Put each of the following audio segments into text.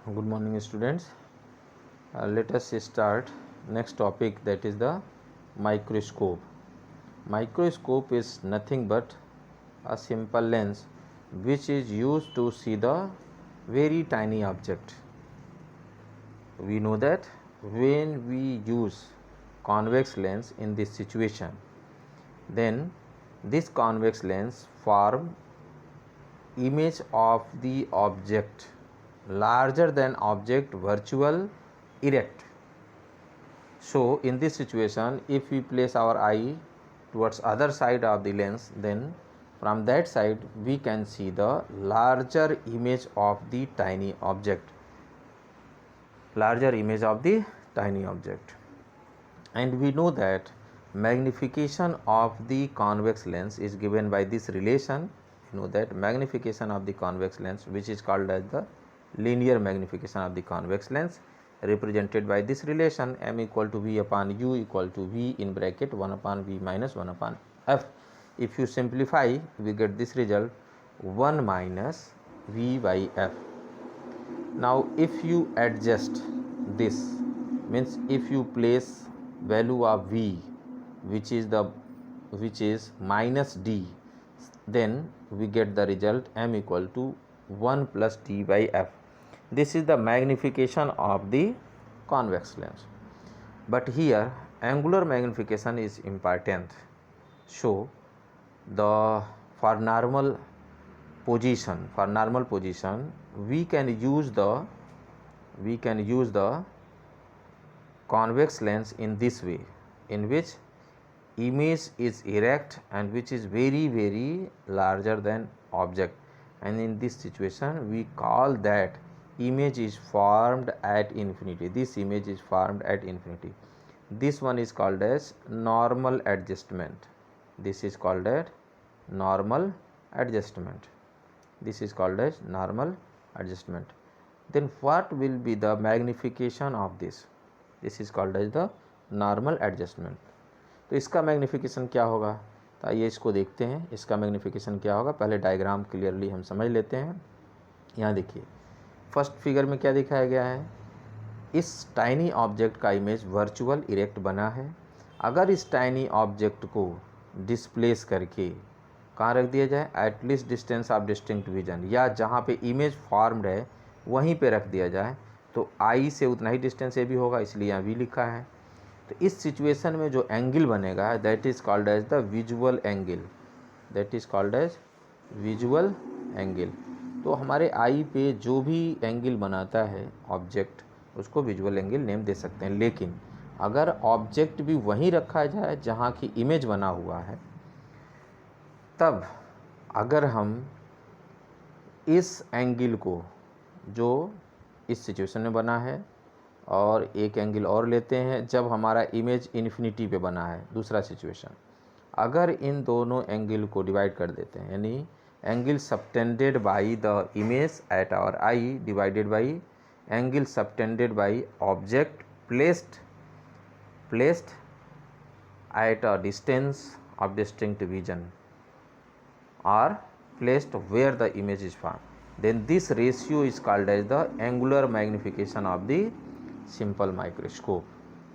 Good morning, students. Let us start next topic, that is the microscope. Microscope is nothing but a simple lens which is used to see the very tiny object. We know that when we use convex lens in this situation, then this convex lens form image of the object larger than object virtual erect. So in this situation, if we place our eye towards other side of the lens, then from that side we can see the larger image of the tiny object, and we know that magnification of the convex lens is given by this relation. You know that magnification of the convex lens, which is called as the linear magnification of the convex lens, represented by this relation m equal to v upon u equal to v in bracket 1 upon v minus 1 upon f. If you simplify, we get this result 1 minus v by f. Now if you adjust this, means if you place value of v which is minus d, then we get the result m equal to 1 plus d by f. This is the magnification of the convex lens, but here angular magnification is important. So the for normal position we can use the convex lens in this way, in which image is erect and which is very larger than object, and in this situation we call that image is formed at infinity. This image is formed at infinity. This one is called as normal adjustment. This is called as normal adjustment. Then what will be the magnification of this? This is called as the normal adjustment. तो इसका magnification क्या होगा? तो आइए इसको देखते हैं, इसका मैग्नीफिकेशन क्या होगा। पहले डायग्राम क्लियरली हम समझ लेते हैं। यहाँ देखिए फर्स्ट फिगर में क्या दिखाया गया है, इस टाइनी ऑब्जेक्ट का इमेज वर्चुअल इरेक्ट बना है। अगर इस टाइनी ऑब्जेक्ट को डिस्प्लेस करके कहाँ रख दिया जाए, at least distance of distinct vision, या जहाँ पे इमेज फॉर्म्ड है वहीं पे रख दिया जाए, तो आई से उतना ही डिस्टेंस ए भी होगा, इसलिए यहाँ वी लिखा है। तो इस सिचुएशन में जो एंगल बनेगा that is called as the visual angle. तो हमारे आई पे जो भी एंगल बनाता है ऑब्जेक्ट, उसको विजुअल एंगल नेम दे सकते हैं। लेकिन अगर ऑब्जेक्ट भी वहीं रखा जाए जहाँ की इमेज बना हुआ है, तब अगर हम इस एंगल को जो इस सिचुएशन में बना है और एक एंगल और लेते हैं जब हमारा इमेज इन्फिनिटी पे बना है, दूसरा सिचुएशन, अगर इन दोनों एंगल को डिवाइड कर देते हैं, यानी angle subtended by the image at our eye divided by angle subtended by object placed at a distance of distinct vision or placed where the image is formed, then this ratio is called as the angular magnification of the simple microscope.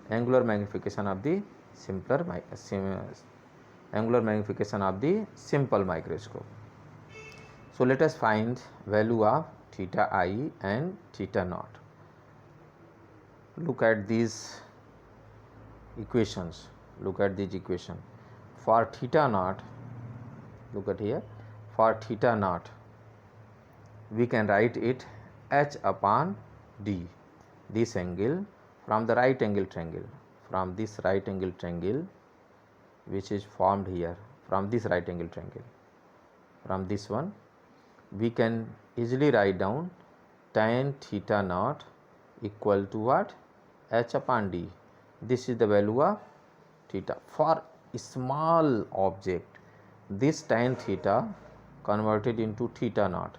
Angular magnification of the simple microscope. So let us find value of theta I and theta naught. Look at these equations. For theta naught, look at here, for theta naught we can write it h upon d, this angle from the right angle triangle, from this right angle triangle which is formed here, from this right angle triangle, from this one we can easily write down tan theta naught equal to what, h upon d. This is the value of theta. For small object, this tan theta converted into theta naught,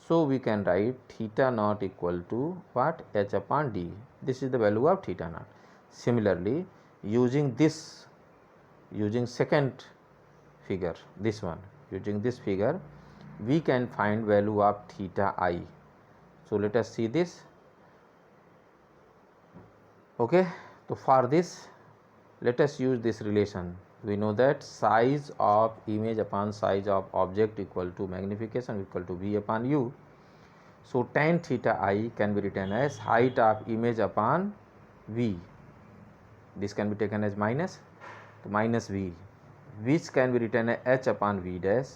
so we can write theta naught equal to what, h upon d. This is the value of theta naught. Similarly, using second figure, this one, using this figure we can find value of theta I. So let us see this. Okay, so for this let us use this relation. We know that size of image upon size of object equal to magnification equal to V upon U. So tan theta I can be written as height of image upon V. This can be taken as minus, so minus V, which can be written as h upon V dash,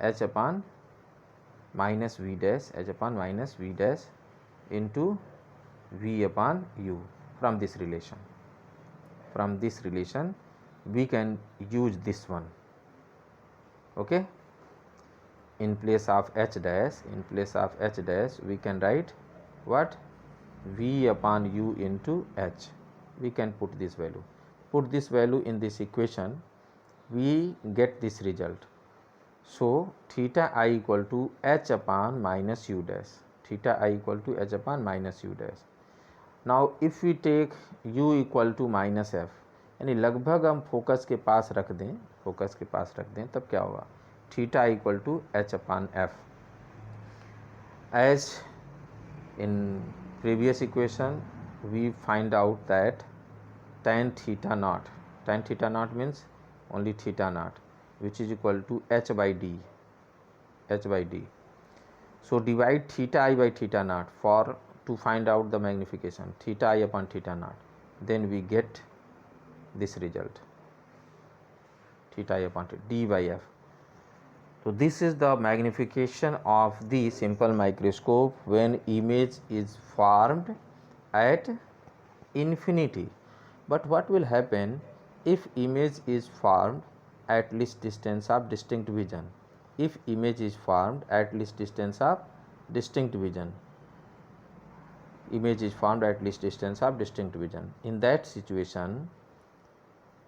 h upon minus V dash, h upon minus V dash into V upon U. From this relation, we can use this one. Okay, in place of h dash, we can write what? V upon U into h. We can put this value in this equation, we get this result. So theta I equal to h upon minus u dash, theta I equal to h upon minus u dash. Now if we take u equal to minus f, यानी लगभग हम focus के पास रख दें, तब क्या होगा? Theta equal to h upon f. As in previous equation we find out that tan theta naught means only theta naught, which is equal to h by d. So divide theta I by theta naught to find out the magnification, theta I upon theta naught, then we get this result, theta I upon d by f. So this is the magnification of the simple microscope when image is formed at infinity. But what will happen if image is formed at least distance of distinct vision? If image is formed at least distance of distinct vision, in that situation,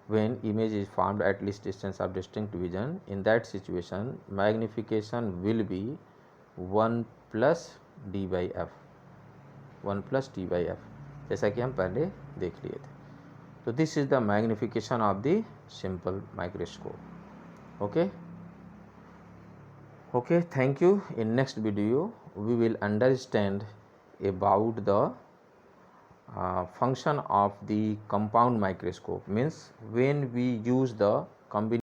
when image is formed at least distance of distinct vision, in that situation magnification will be 1 plus d by f, जैसा कि हम पहले देख लिए थे. So this is the magnification of the simple microscope. Okay, thank you. In next video we will understand about the function of the compound microscope, means when we use the combination